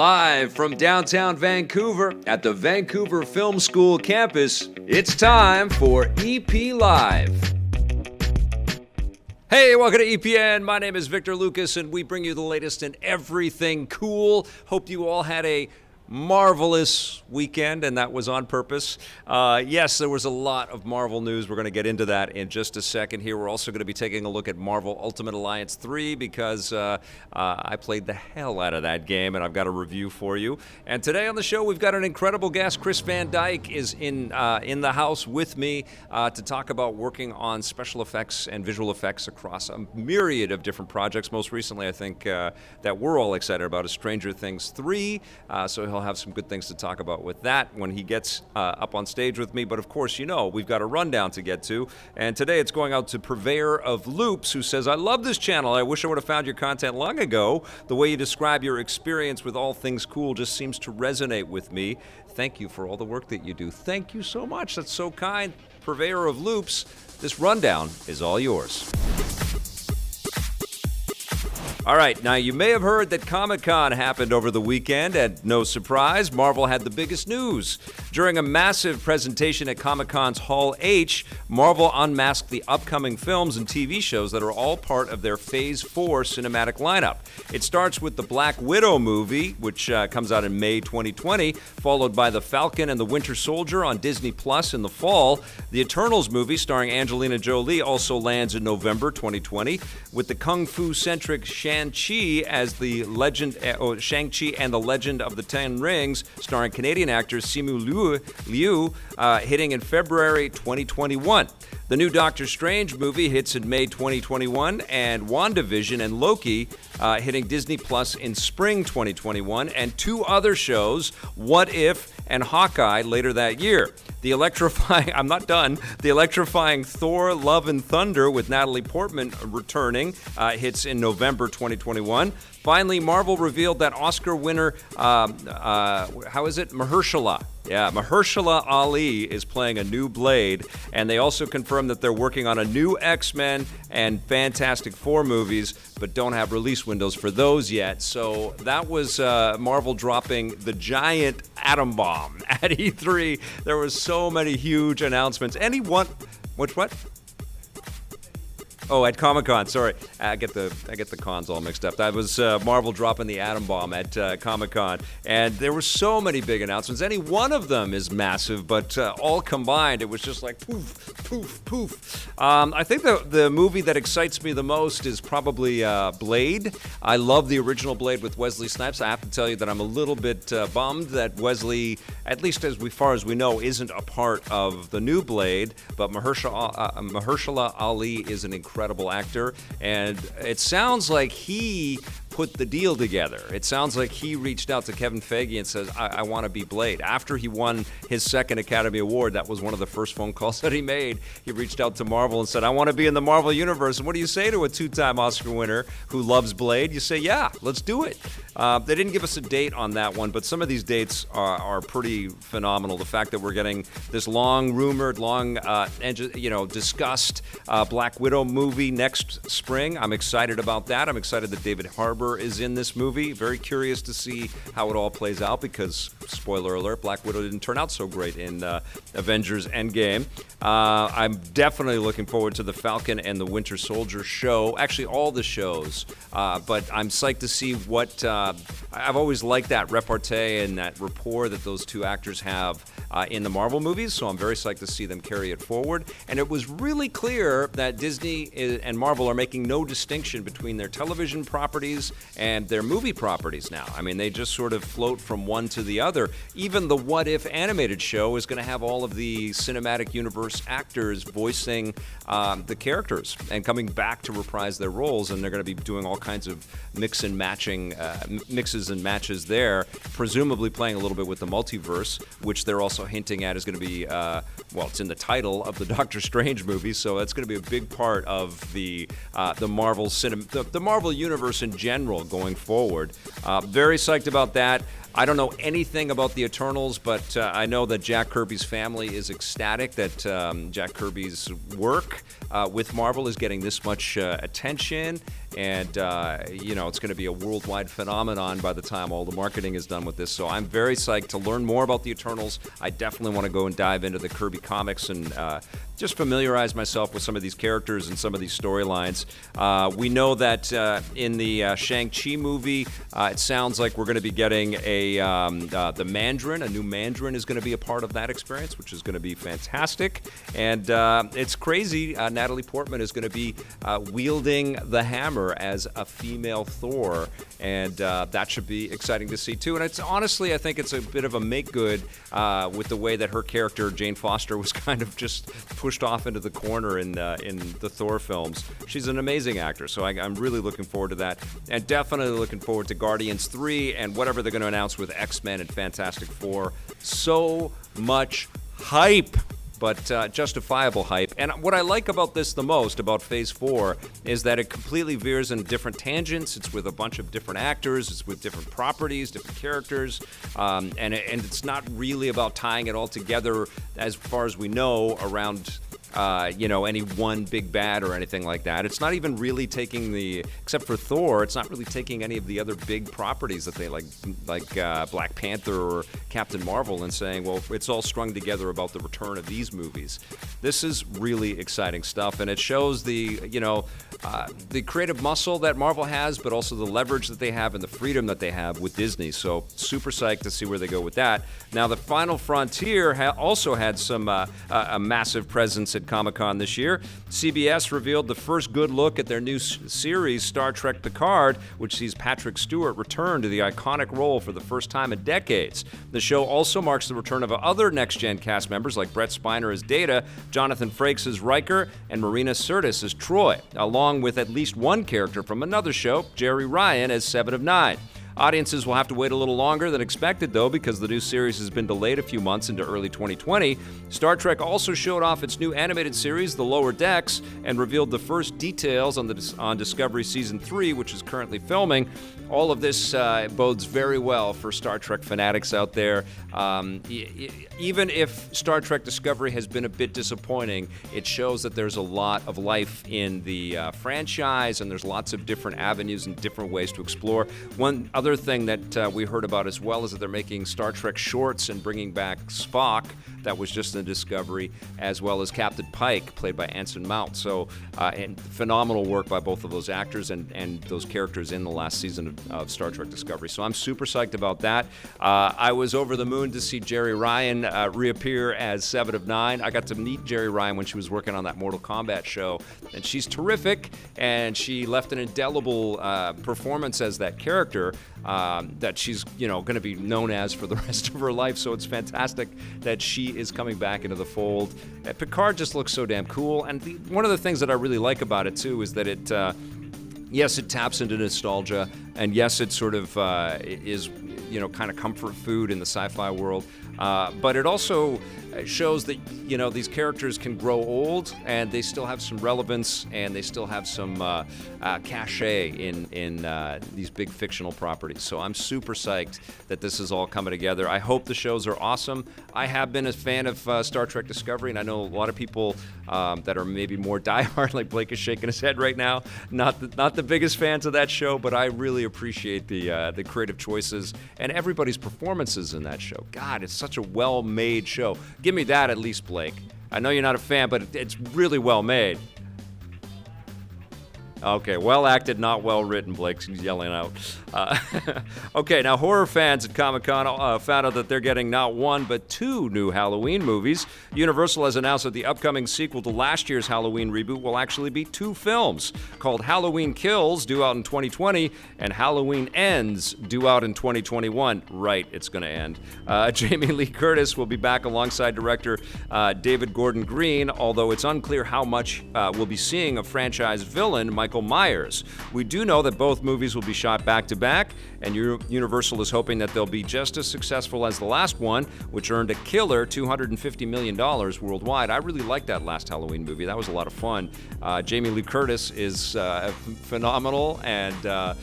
Live from downtown Vancouver at the Vancouver Film School campus, it's time for EP Live. Hey, welcome to EPN. My name is Victor Lucas, and we bring you the latest in everything cool. Hope you all had a marvelous weekend, and that was on purpose. Yes, there was a lot of Marvel news. We're going to get into that in just a second here. We're also going to be taking a look at Marvel Ultimate Alliance 3 because I played the hell out of that game, and I've got a review for you. And today on the show, we've got an incredible guest. Chris Van Dyke is in the house with me to talk about working on special effects and visual effects across a myriad of different projects. Most recently, I think that we're all excited about is Stranger Things 3. So he'll have some good things to talk about with that when he gets up on stage with me. But of course, you know, we've got a rundown to get to. And today it's going out to Purveyor of Loops, who says, I love this channel. I wish I would have found your content long ago. The way you describe your experience with all things cool just seems to resonate with me. Thank you for all the work that you do. Thank you so much. That's so kind. Purveyor of Loops, this rundown is all yours. All right, now you may have heard that Comic-Con happened over the weekend, and no surprise, Marvel had the biggest news. During a massive presentation at Comic-Con's Hall H, Marvel unmasked the upcoming films and TV shows that are all part of their Phase 4 cinematic lineup. It starts with the Black Widow movie, which comes out in May 2020, followed by The Falcon and the Winter Soldier on Disney Plus in the fall. The Eternals movie, starring Angelina Jolie, also lands in November 2020, with the Kung Fu-centric Shang-Chi as the legend, Shang-Chi and the Legend of the Ten Rings, starring Canadian actor Simu Liu, hitting in February 2021. The new Doctor Strange movie hits in May 2021, and WandaVision and Loki hitting Disney Plus in spring 2021, and two other shows, What If and Hawkeye, later that year. The electrifying Thor, Love and Thunder with Natalie Portman returning hits in November 2021. Finally, Marvel revealed that Oscar winner, Mahershala. Yeah, Mahershala Ali is playing a new Blade, and they also confirmed that they're working on a new X-Men and Fantastic Four movies, but don't have release windows for those yet. So that was Marvel dropping the giant atom bomb at E3. There were so many huge announcements. What? Oh, at Comic-Con, sorry. I get the cons all mixed up. That was Marvel dropping the atom bomb at Comic-Con. And there were so many big announcements. Any one of them is massive, but all combined, it was just like poof, poof, poof. I think the movie that excites me the most is probably Blade. I love the original Blade with Wesley Snipes. I have to tell you that I'm a little bit bummed that Wesley, at least as far as we know, isn't a part of the new Blade. But Mahershala Ali is an incredible actor, and it sounds like he put the deal together. It sounds like he reached out to Kevin Feige and says, I want to be Blade. After he won his second Academy Award, that was one of the first phone calls that he made. He reached out to Marvel and said, I want to be in the Marvel Universe. And what do you say to a two-time Oscar winner who loves Blade? You say, yeah, let's do it. They didn't give us a date on that one, but some of these dates are pretty phenomenal. The fact that we're getting this long-rumored, discussed Black Widow movie next spring. I'm excited about that. I'm excited that David Harbour is in this movie. Very curious to see how it all plays out because, spoiler alert, Black Widow didn't turn out so great in Avengers Endgame. I'm definitely looking forward to the Falcon and the Winter Soldier show. Actually, all the shows. But I'm psyched to see what... I've always liked that repartee and that rapport that those two actors have in the Marvel movies, so I'm very psyched to see them carry it forward. And it was really clear that Disney and Marvel are making no distinction between their television properties and their movie properties now. I mean, they just sort of float from one to the other. Even the What If animated show is going to have all of the cinematic universe actors voicing the characters and coming back to reprise their roles, and they're going to be doing all kinds of mixes and matches there, presumably playing a little bit with the multiverse, which they're also hinting at is going to be, it's in the title of the Doctor Strange movie, so that's going to be a big part of the Marvel Marvel universe in general going forward. Very psyched about that. I don't know anything about the Eternals, but I know that Jack Kirby's family is ecstatic that Jack Kirby's work with Marvel is getting this much attention. And, it's going to be a worldwide phenomenon by the time all the marketing is done with this. So I'm very psyched to learn more about the Eternals. I definitely want to go and dive into the Kirby comics and just familiarize myself with some of these characters and some of these storylines. We know that in the Shang-Chi movie, it sounds like we're going to be getting the Mandarin. A new Mandarin is going to be a part of that experience, which is going to be fantastic. And it's crazy. Natalie Portman is going to be wielding the hammer as a female Thor, and that should be exciting to see too. And it's honestly, I think it's a bit of a make good with the way that her character Jane Foster was kind of just pushed off into the corner in the Thor films. She's an amazing actor, so I'm really looking forward to that, and definitely looking forward to Guardians 3 and whatever they're going to announce with X-Men and Fantastic Four. So much hype, but justifiable hype. And what I like about this the most, about Phase 4, is that it completely veers in different tangents. It's with a bunch of different actors. It's with different properties, different characters. And it's not really about tying it all together, as far as we know, around any one big bad or anything like that. It's not even really taking except for Thor, it's not really taking any of the other big properties that they like Black Panther or Captain Marvel, and saying, well, it's all strung together about the return of these movies. This is really exciting stuff, and it shows the creative muscle that Marvel has, but also the leverage that they have and the freedom that they have with Disney. So super psyched to see where they go with that. Now, the Final Frontier also had some a massive presence at Comic-Con this year. CBS revealed the first good look at their new series, Star Trek Picard, which sees Patrick Stewart return to the iconic role for the first time in decades. The show also marks the return of other next-gen cast members like Brett Spiner as Data, Jonathan Frakes as Riker, and Marina Sirtis as Troy, along with at least one character from another show, Jerry Ryan as Seven of Nine. Audiences will have to wait a little longer than expected, though, because the new series has been delayed a few months into early 2020. Star Trek also showed off its new animated series, The Lower Decks, and revealed the first details on Discovery Season 3, which is currently filming. All of this bodes very well for Star Trek fanatics out there. Even if Star Trek Discovery has been a bit disappointing, it shows that there's a lot of life in the franchise, and there's lots of different avenues and different ways to explore. One other thing that we heard about as well is that they're making Star Trek shorts and bringing back Spock, that was just in Discovery, as well as Captain Pike, played by Anson Mount. So, and phenomenal work by both of those actors and those characters in the last season of Star Trek Discovery. So I'm super psyched about that. I was over the moon to see Jerry Ryan reappear as Seven of Nine. I got to meet Jerry Ryan when she was working on that Mortal Kombat show, and she's terrific, and she left an indelible performance as that character that she's going to be known as for the rest of her life. So it's fantastic that she is coming back into the fold. Picard just looks so damn cool, and one of the things that I really like about it too is that it yes, it taps into nostalgia, and yes, it sort of is kind of comfort food in the sci-fi world, but it also shows that these characters can grow old and they still have some relevance, and they still have some cachet in these big fictional properties. So I'm super psyched that this is all coming together. I hope the shows are awesome. I have been a fan of Star Trek Discovery, and I know a lot of people that are maybe more diehard, like Blake is shaking his head right now, not the biggest fans of that show, but I really appreciate the creative choices and everybody's performances in that show. God, it's such a well-made show. Give me that at least, Blake. I know you're not a fan, but it's really well made. Okay, well acted, not well written, Blake's yelling out. Okay, now horror fans at Comic-Con found out that they're getting not one, but two new Halloween movies. Universal has announced that the upcoming sequel to last year's Halloween reboot will actually be two films, called Halloween Kills, due out in 2020, and Halloween Ends, due out in 2021. Right, it's going to end. Jamie Lee Curtis will be back alongside director David Gordon Green, although it's unclear how much we'll be seeing of franchise villain Michael Michael Myers. We do know that both movies will be shot back-to-back, and Universal is hoping that they'll be just as successful as the last one, which earned a killer $250 million worldwide. I really liked that last Halloween movie. That was a lot of fun. Jamie Lee Curtis is phenomenal, and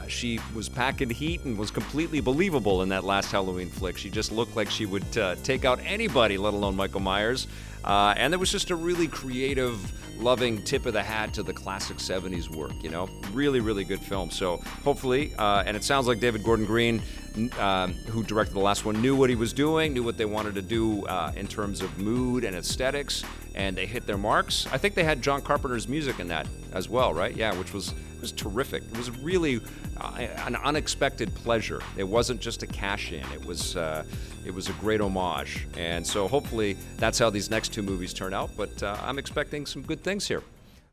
she was packing heat and was completely believable in that last Halloween flick. She just looked like she would take out anybody, let alone Michael Myers. And there was just a really creative, loving tip of the hat to the classic 70s work, you know? Really, really good film. So hopefully, and it sounds like David Gordon Green, who directed the last one, knew what he was doing, knew what they wanted to do in terms of mood and aesthetics, and they hit their marks. I think they had John Carpenter's music in that as well, right? Yeah, which was terrific. It was really an unexpected pleasure. It wasn't just a cash-in. It was a great homage. And so hopefully that's how these next two movies turn out. But I'm expecting some good things here.